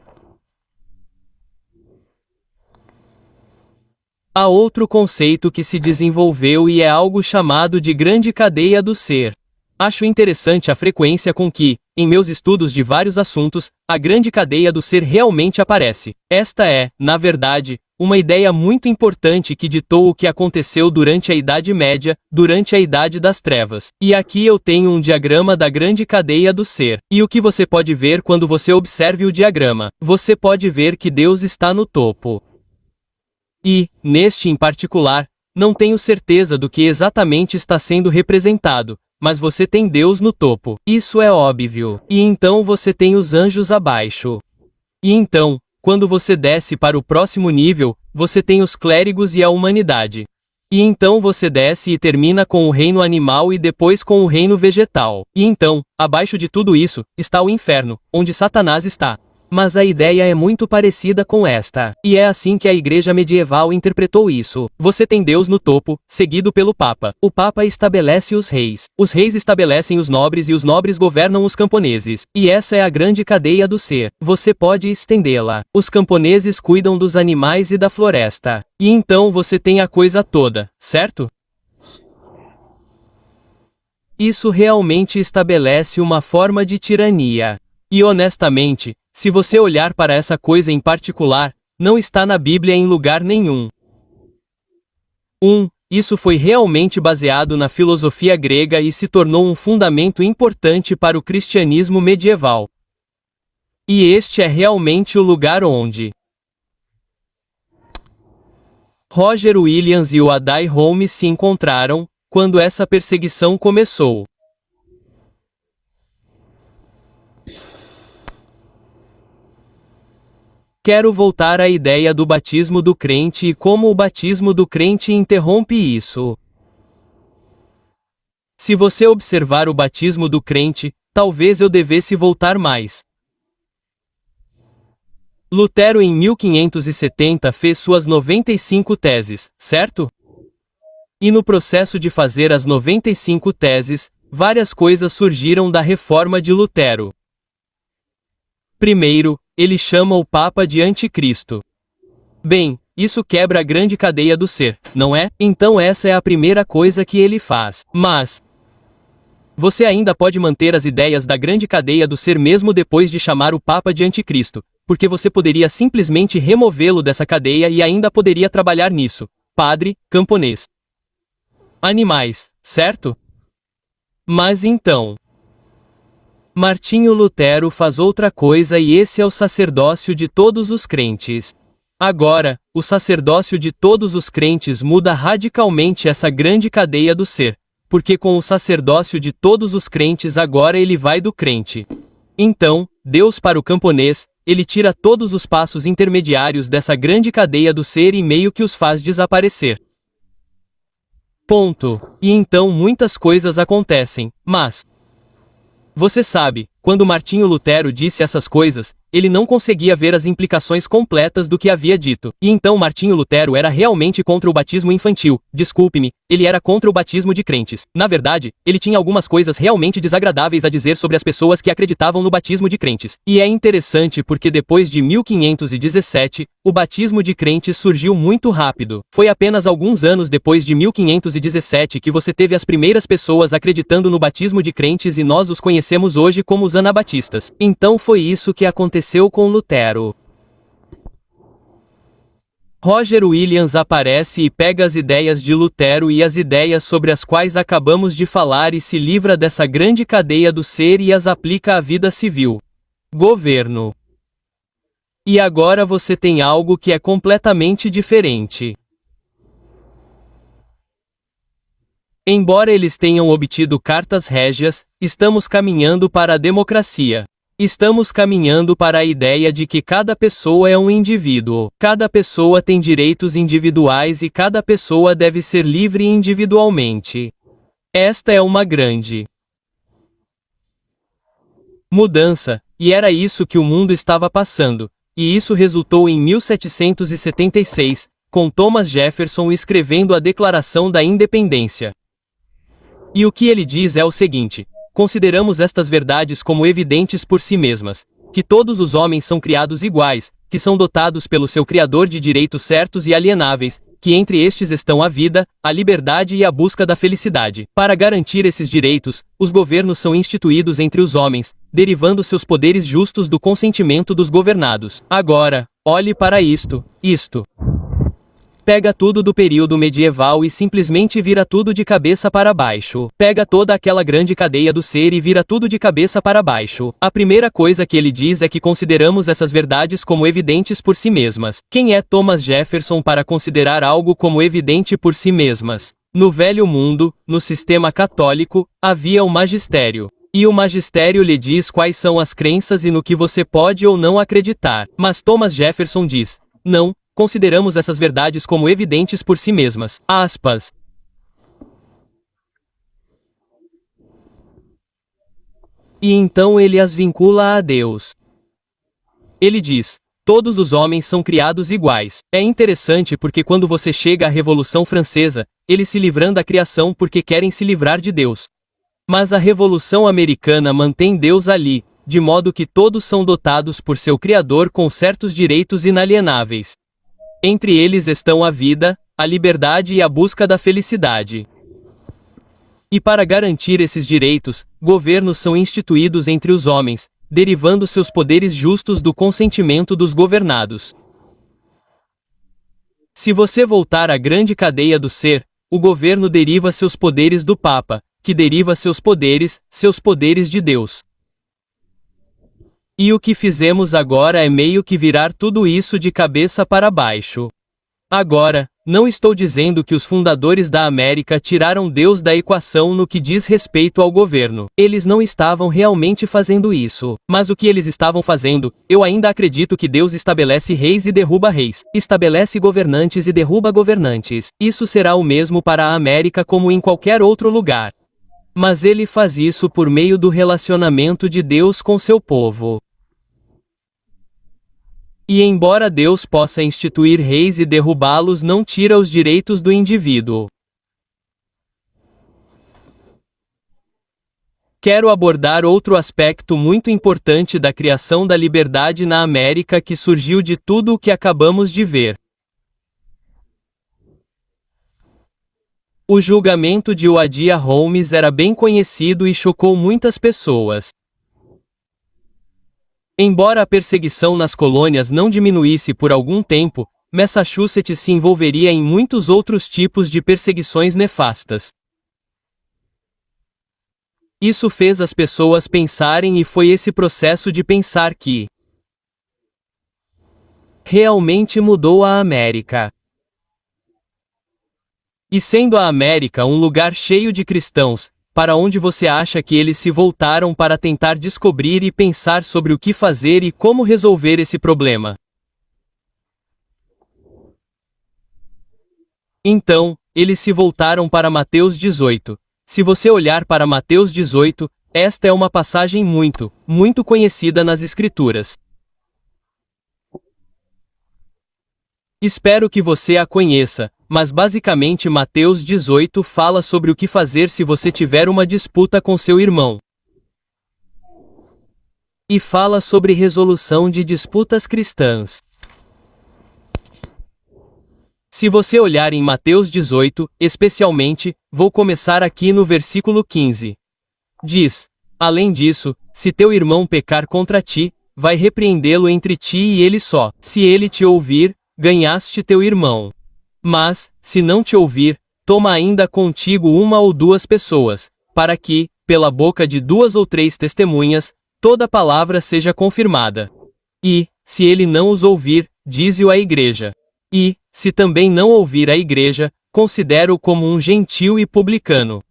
Há outro conceito que se desenvolveu e é algo chamado de grande cadeia do ser. Acho interessante a frequência com que, em meus estudos de vários assuntos, a grande cadeia do ser realmente aparece. Esta é, na verdade, uma ideia muito importante que ditou o que aconteceu durante a Idade Média, durante a Idade das Trevas. E aqui eu tenho um diagrama da grande cadeia do ser. E o que você pode ver quando você observe o diagrama? Você pode ver que Deus está no topo. E, neste em particular, não tenho certeza do que exatamente está sendo representado, mas você tem Deus no topo. Isso é óbvio. E então você tem os anjos abaixo. E então, quando você desce para o próximo nível, você tem os clérigos e a humanidade. E então você desce e termina com o reino animal e depois com o reino vegetal. E então, abaixo de tudo isso, está o inferno, onde Satanás está. Mas a ideia é muito parecida com esta. E é assim que a igreja medieval interpretou isso. Você tem Deus no topo, seguido pelo Papa. O Papa estabelece os reis. Os reis estabelecem os nobres e os nobres governam os camponeses. E essa é a grande cadeia do ser. Você pode estendê-la. Os camponeses cuidam dos animais e da floresta. E então você tem a coisa toda, certo? Isso realmente estabelece uma forma de tirania. E honestamente, se você olhar para essa coisa em particular, não está na Bíblia em lugar nenhum. Isso foi realmente baseado na filosofia grega e se tornou um fundamento importante para o cristianismo medieval. E este é realmente o lugar onde Roger Williams e o Adai Holmes se encontraram, quando essa perseguição começou. Quero voltar à ideia do batismo do crente e como o batismo do crente interrompe isso. Se você observar o batismo do crente, talvez eu devesse voltar mais. Lutero em 1570 fez suas 95 teses, certo? E no processo de fazer as 95 teses, várias coisas surgiram da reforma de Lutero. Primeiro, ele chama o Papa de Anticristo. Bem, isso quebra a grande cadeia do ser, não é? Então essa é a primeira coisa que ele faz. Mas você ainda pode manter as ideias da grande cadeia do ser mesmo depois de chamar o Papa de Anticristo, porque você poderia simplesmente removê-lo dessa cadeia e ainda poderia trabalhar nisso. Padre, camponês. Animais, certo? Mas então Martinho Lutero faz outra coisa e esse é o sacerdócio de todos os crentes. Agora, o sacerdócio de todos os crentes muda radicalmente essa grande cadeia do ser, porque com o sacerdócio de todos os crentes agora ele vai do crente. Então, Deus para o camponês, ele tira todos os passos intermediários dessa grande cadeia do ser e meio que os faz desaparecer. Ponto. E então muitas coisas acontecem, mas você sabe, quando Martinho Lutero disse essas coisas, ele não conseguia ver as implicações completas do que havia dito. E então Martinho Lutero era realmente contra o batismo infantil. Desculpe-me, ele era contra o batismo de crentes. Na verdade, ele tinha algumas coisas realmente desagradáveis a dizer sobre as pessoas que acreditavam no batismo de crentes. E é interessante porque depois de 1517, o batismo de crentes surgiu muito rápido. Foi apenas alguns anos depois de 1517 que você teve as primeiras pessoas acreditando no batismo de crentes e nós os conhecemos hoje como os anabatistas. Então foi isso que aconteceu com Lutero. Roger Williams aparece e pega as ideias de Lutero e as ideias sobre as quais acabamos de falar e se livra dessa grande cadeia do ser e as aplica à vida civil. Governo. E agora você tem algo que é completamente diferente. Embora eles tenham obtido cartas régias, estamos caminhando para a democracia. Estamos caminhando para a ideia de que cada pessoa é um indivíduo. Cada pessoa tem direitos individuais e cada pessoa deve ser livre individualmente. Esta é uma grande mudança, e era isso que o mundo estava passando, e isso resultou em 1776, com Thomas Jefferson escrevendo a Declaração da Independência. E o que ele diz é o seguinte: consideramos estas verdades como evidentes por si mesmas, que todos os homens são criados iguais, que são dotados pelo seu Criador de direitos certos e alienáveis, que entre estes estão a vida, a liberdade e a busca da felicidade. Para garantir esses direitos, os governos são instituídos entre os homens, derivando seus poderes justos do consentimento dos governados. Agora, olhe para isto. Pega tudo do período medieval e simplesmente vira tudo de cabeça para baixo. Pega toda aquela grande cadeia do ser e vira tudo de cabeça para baixo. A primeira coisa que ele diz é que consideramos essas verdades como evidentes por si mesmas. Quem é Thomas Jefferson para considerar algo como evidente por si mesmas? No Velho Mundo, no sistema católico, havia o magistério. E o magistério lhe diz quais são as crenças e no que você pode ou não acreditar. Mas Thomas Jefferson diz: não, consideramos essas verdades como evidentes por si mesmas. Aspas. E então ele as vincula a Deus. Ele diz: todos os homens são criados iguais. É interessante porque quando você chega à Revolução Francesa, eles se livram da criação porque querem se livrar de Deus. Mas a Revolução Americana mantém Deus ali, de modo que todos são dotados por seu Criador com certos direitos inalienáveis. Entre eles estão a vida, a liberdade e a busca da felicidade. E para garantir esses direitos, governos são instituídos entre os homens, derivando seus poderes justos do consentimento dos governados. Se você voltar à grande cadeia do ser, o governo deriva seus poderes do Papa, que deriva seus poderes de Deus. E o que fizemos agora é meio que virar tudo isso de cabeça para baixo. Agora, não estou dizendo que os fundadores da América tiraram Deus da equação no que diz respeito ao governo. Eles não estavam realmente fazendo isso. Mas o que eles estavam fazendo, eu ainda acredito que Deus estabelece reis e derruba reis. Estabelece governantes e derruba governantes. Isso será o mesmo para a América como em qualquer outro lugar. Mas ele faz isso por meio do relacionamento de Deus com seu povo. E embora Deus possa instituir reis e derrubá-los, não tira os direitos do indivíduo. Quero abordar outro aspecto muito importante da criação da liberdade na América que surgiu de tudo o que acabamos de ver. O julgamento de Oadia Holmes era bem conhecido e chocou muitas pessoas. Embora a perseguição nas colônias não diminuísse por algum tempo, Massachusetts se envolveria em muitos outros tipos de perseguições nefastas. Isso fez as pessoas pensarem e foi esse processo de pensar que realmente mudou a América. E sendo a América um lugar cheio de cristãos, para onde você acha que eles se voltaram para tentar descobrir e pensar sobre o que fazer e como resolver esse problema? Então, eles se voltaram para Mateus 18. Se você olhar para Mateus 18, esta é uma passagem muito conhecida nas Escrituras. Espero que você a conheça, mas basicamente Mateus 18 fala sobre o que fazer se você tiver uma disputa com seu irmão. E fala sobre resolução de disputas cristãs. Se você olhar em Mateus 18, especialmente, vou começar aqui no versículo 15. Diz: além disso, se teu irmão pecar contra ti, vai repreendê-lo entre ti e ele só. Se ele te ouvir, ganhaste teu irmão. Mas, se não te ouvir, toma ainda contigo uma ou duas pessoas, para que, pela boca de 2 ou 3 testemunhas, toda palavra seja confirmada. E, se ele não os ouvir, dize-o à igreja. E, se também não ouvir a igreja, considere-o como um gentil e publicano.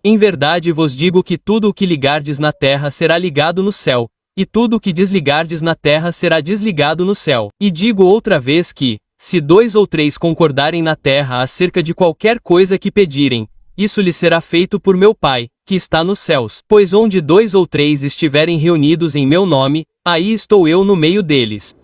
Em verdade vos digo que tudo o que ligardes na terra será ligado no céu, e tudo o que desligardes na terra será desligado no céu. E digo outra vez que, se 2 ou 3 concordarem na terra acerca de qualquer coisa que pedirem, isso lhe será feito por meu Pai, que está nos céus. Pois onde 2 ou 3 estiverem reunidos em meu nome, aí estou eu no meio deles.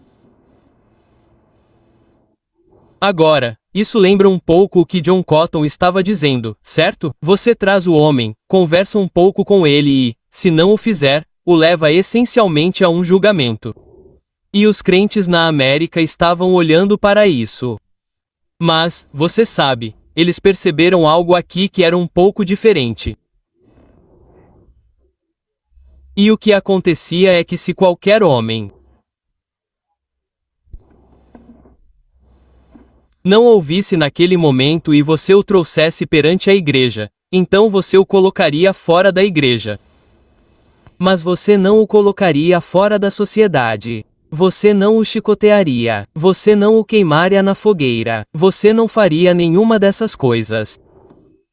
Agora, isso lembra um pouco o que John Cotton estava dizendo, certo? Você traz o homem, conversa um pouco com ele e, se não o fizer, o leva essencialmente a um julgamento. E os crentes na América estavam olhando para isso. Mas, você sabe, eles perceberam algo aqui que era um pouco diferente. E o que acontecia é que se qualquer homem não ouvisse naquele momento e você o trouxesse perante a igreja, então você o colocaria fora da igreja. Mas você não o colocaria fora da sociedade. Você não o chicotearia. Você não o queimaria na fogueira. Você não faria nenhuma dessas coisas.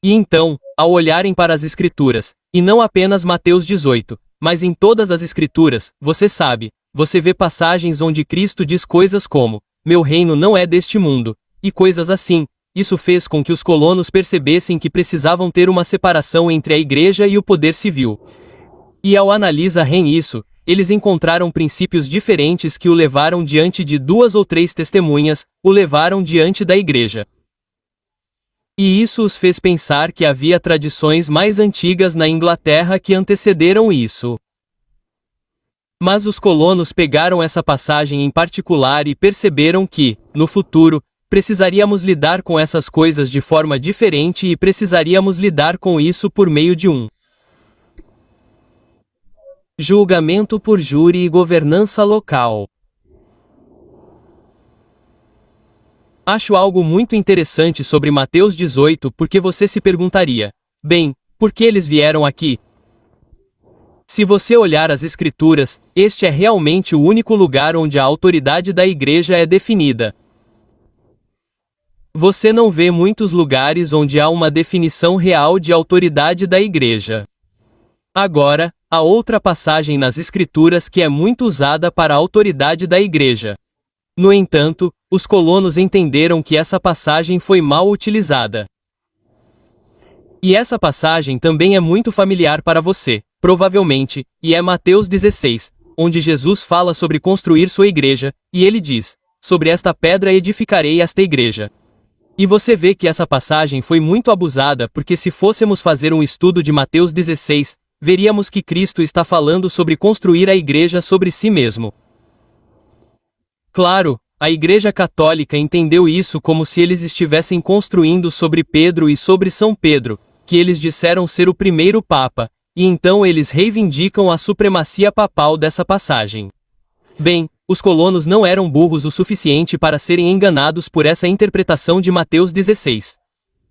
E então, ao olharem para as Escrituras, e não apenas Mateus 18, mas em todas as Escrituras, você sabe, você vê passagens onde Cristo diz coisas como: meu reino não é deste mundo, e coisas assim. Isso fez com que os colonos percebessem que precisavam ter uma separação entre a igreja e o poder civil. E ao analisar isso, eles encontraram princípios diferentes que o levaram diante de 2 ou 3 testemunhas, o levaram diante da igreja. E isso os fez pensar que havia tradições mais antigas na Inglaterra que antecederam isso. Mas os colonos pegaram essa passagem em particular e perceberam que, no futuro, precisaríamos lidar com essas coisas de forma diferente e precisaríamos lidar com isso por meio de um julgamento por júri e governança local. Acho algo muito interessante sobre Mateus 18 porque você se perguntaria: bem, por que eles vieram aqui? Se você olhar as Escrituras, este é realmente o único lugar onde a autoridade da igreja é definida. Você não vê muitos lugares onde há uma definição real de autoridade da igreja. Agora, há outra passagem nas Escrituras que é muito usada para a autoridade da igreja. No entanto, os colonos entenderam que essa passagem foi mal utilizada. E essa passagem também é muito familiar para você, provavelmente, e é Mateus 16, onde Jesus fala sobre construir sua igreja, e ele diz: sobre esta pedra edificarei esta igreja. E você vê que essa passagem foi muito abusada porque se fôssemos fazer um estudo de Mateus 16, veríamos que Cristo está falando sobre construir a igreja sobre si mesmo. Claro, a Igreja Católica entendeu isso como se eles estivessem construindo sobre Pedro e sobre São Pedro, que eles disseram ser o primeiro Papa, e então eles reivindicam a supremacia papal dessa passagem. Bem, os colonos não eram burros o suficiente para serem enganados por essa interpretação de Mateus 16.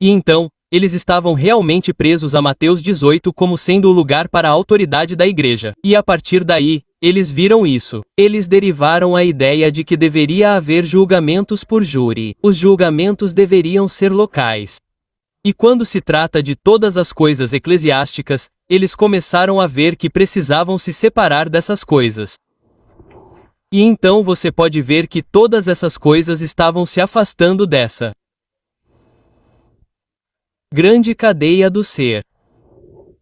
E então, eles estavam realmente presos a Mateus 18 como sendo o lugar para a autoridade da igreja. E a partir daí, eles viram isso. Eles derivaram a ideia de que deveria haver julgamentos por júri. Os julgamentos deveriam ser locais. E quando se trata de todas as coisas eclesiásticas, eles começaram a ver que precisavam se separar dessas coisas. E então você pode ver que todas essas coisas estavam se afastando dessa grande cadeia do ser.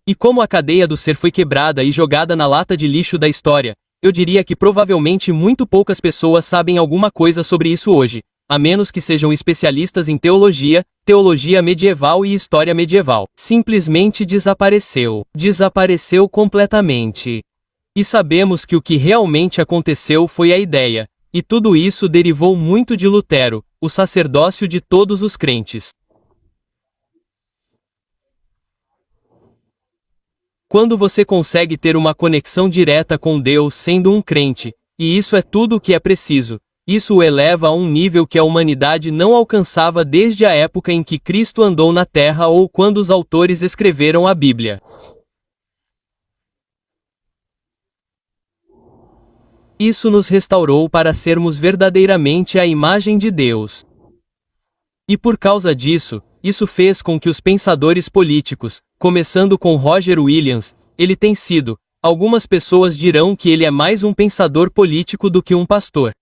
E como a cadeia do ser foi quebrada e jogada na lata de lixo da história, eu diria que provavelmente muito poucas pessoas sabem alguma coisa sobre isso hoje, a menos que sejam especialistas em teologia, teologia medieval e história medieval. Simplesmente desapareceu. Desapareceu completamente. E sabemos que o que realmente aconteceu foi a ideia, e tudo isso derivou muito de Lutero, o sacerdócio de todos os crentes. Quando você consegue ter uma conexão direta com Deus sendo um crente, e isso é tudo o que é preciso, isso o eleva a um nível que a humanidade não alcançava desde a época em que Cristo andou na Terra ou quando os autores escreveram a Bíblia. Isso nos restaurou para sermos verdadeiramente a imagem de Deus. E por causa disso, isso fez com que os pensadores políticos, começando com Roger Williams, ele tem sido, algumas pessoas dirão que ele é mais um pensador político do que um pastor.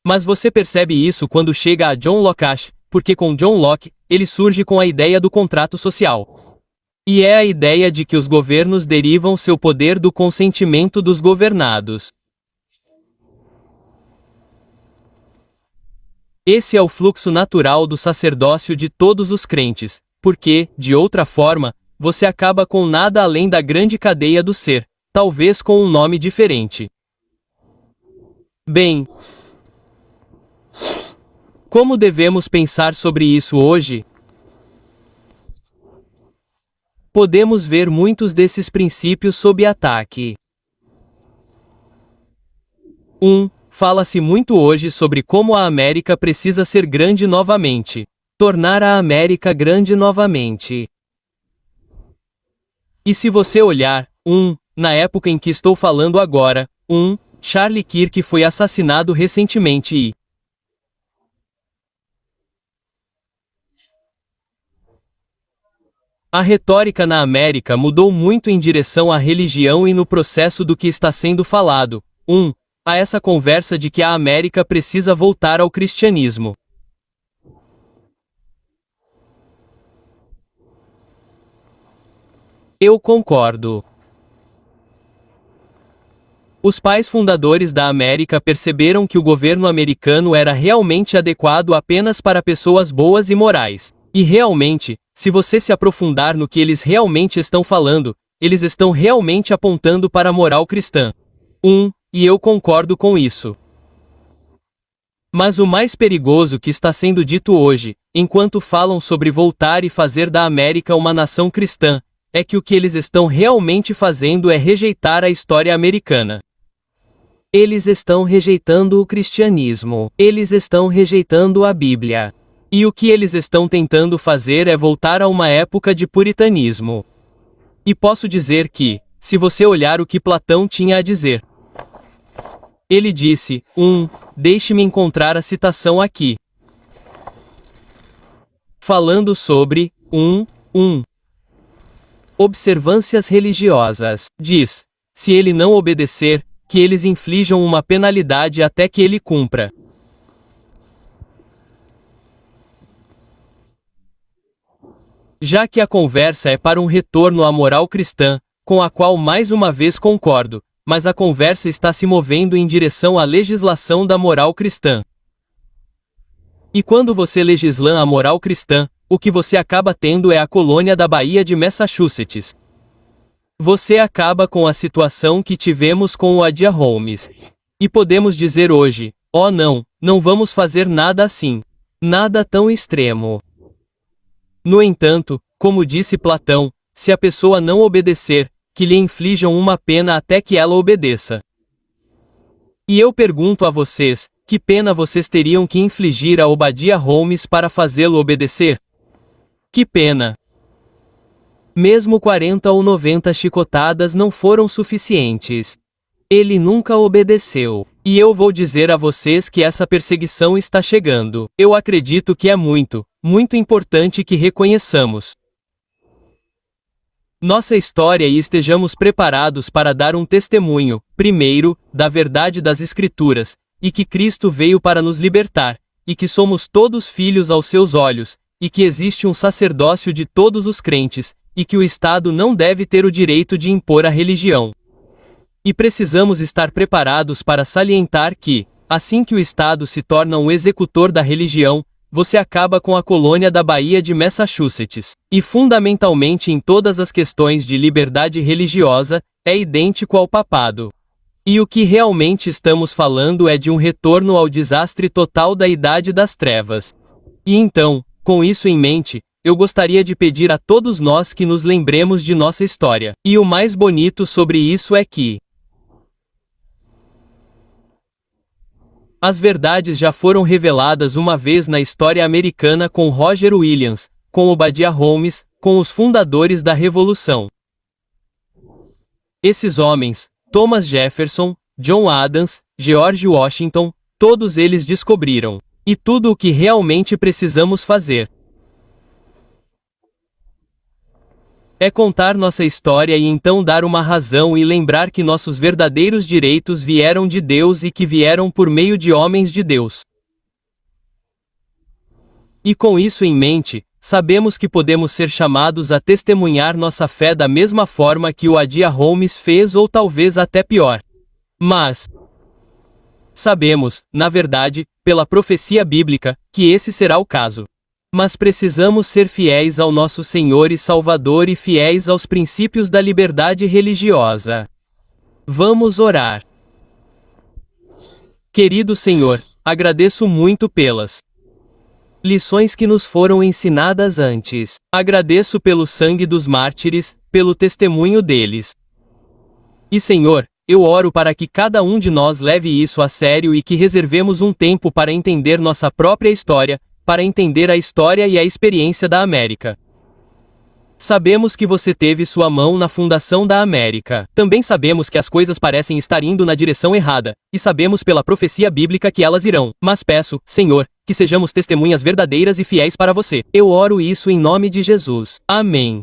Mas você percebe isso quando chega a John Locke, porque com John Locke, ele surge com a ideia do contrato social. E é a ideia de que os governos derivam seu poder do consentimento dos governados. Esse é o fluxo natural do sacerdócio de todos os crentes, porque, de outra forma, você acaba com nada além da grande cadeia do ser, talvez com um nome diferente. Bem, Como devemos pensar sobre isso hoje? Podemos ver muitos desses princípios sob ataque. 1. Fala-se muito hoje sobre como a América precisa ser grande novamente. Tornar a América grande novamente. E se você olhar, na época em que estou falando agora, Charlie Kirk foi assassinado recentemente e a retórica na América mudou muito em direção à religião e no processo do que está sendo falado, a essa conversa de que a América precisa voltar ao cristianismo. Eu concordo. Os pais fundadores da América perceberam que o governo americano era realmente adequado apenas para pessoas boas e morais. E realmente, se você se aprofundar no que eles realmente estão falando, eles estão realmente apontando para a moral cristã. E eu concordo com isso. Mas o mais perigoso que está sendo dito hoje, enquanto falam sobre voltar e fazer da América uma nação cristã, é que o que eles estão realmente fazendo é rejeitar a história americana. Eles estão rejeitando o cristianismo. Eles estão rejeitando a Bíblia. E o que eles estão tentando fazer é voltar a uma época de puritanismo. E posso dizer que, se você olhar o que Platão tinha a dizer, ele disse, deixe-me encontrar a citação aqui. Falando sobre, observâncias religiosas, diz, se ele não obedecer, que eles inflijam uma penalidade até que ele cumpra. Já que a conversa é para um retorno à moral cristã, com a qual mais uma vez concordo, mas a conversa está se movendo em direção à legislação da moral cristã. E quando você legisla a moral cristã, o que você acaba tendo é a colônia da Baía de Massachusetts. Você acaba com a situação que tivemos com o Adia Holmes. E podemos dizer hoje, não vamos fazer nada assim. Nada tão extremo. No entanto, como disse Platão, se a pessoa não obedecer, que lhe inflijam uma pena até que ela obedeça. E eu pergunto a vocês, que pena vocês teriam que infligir a Obadiah Holmes para fazê-lo obedecer? Que pena! Mesmo 40 ou 90 chicotadas não foram suficientes. Ele nunca obedeceu. E eu vou dizer a vocês que essa perseguição está chegando. Eu acredito que é muito importante que reconheçamos nossa história e estejamos preparados para dar um testemunho, primeiro, da verdade das Escrituras, e que Cristo veio para nos libertar, e que somos todos filhos aos seus olhos, e que existe um sacerdócio de todos os crentes, e que o Estado não deve ter o direito de impor a religião. E precisamos estar preparados para salientar que, assim que o Estado se torna um executor da religião, você acaba com a colônia da Baía de Massachusetts. E fundamentalmente em todas as questões de liberdade religiosa, é idêntico ao papado. E o que realmente estamos falando é de um retorno ao desastre total da Idade das Trevas. E então, com isso em mente, eu gostaria de pedir a todos nós que nos lembremos de nossa história. E o mais bonito sobre isso é que as verdades já foram reveladas uma vez na história americana com Roger Williams, com Obadiah Holmes, com os fundadores da Revolução. Esses homens, Thomas Jefferson, John Adams, George Washington, todos eles descobriram. E tudo o que realmente precisamos fazer é contar nossa história e então dar uma razão e lembrar que nossos verdadeiros direitos vieram de Deus e que vieram por meio de homens de Deus. E com isso em mente, sabemos que podemos ser chamados a testemunhar nossa fé da mesma forma que o Adia Holmes fez ou talvez até pior. Mas sabemos, na verdade, pela profecia bíblica, que esse será o caso. Mas precisamos ser fiéis ao nosso Senhor e Salvador e fiéis aos princípios da liberdade religiosa. Vamos orar. Querido Senhor, agradeço muito pelas Lições que nos foram ensinadas antes. Agradeço pelo sangue dos mártires, pelo testemunho deles. E Senhor, eu oro para que cada um de nós leve isso a sério e que reservemos um tempo para entender nossa própria história, para entender a história e a experiência da América. Sabemos que você teve sua mão na fundação da América. Também sabemos que as coisas parecem estar indo na direção errada, e sabemos pela profecia bíblica que elas irão. Mas peço, Senhor, que sejamos testemunhas verdadeiras e fiéis para você. Eu oro isso em nome de Jesus. Amém.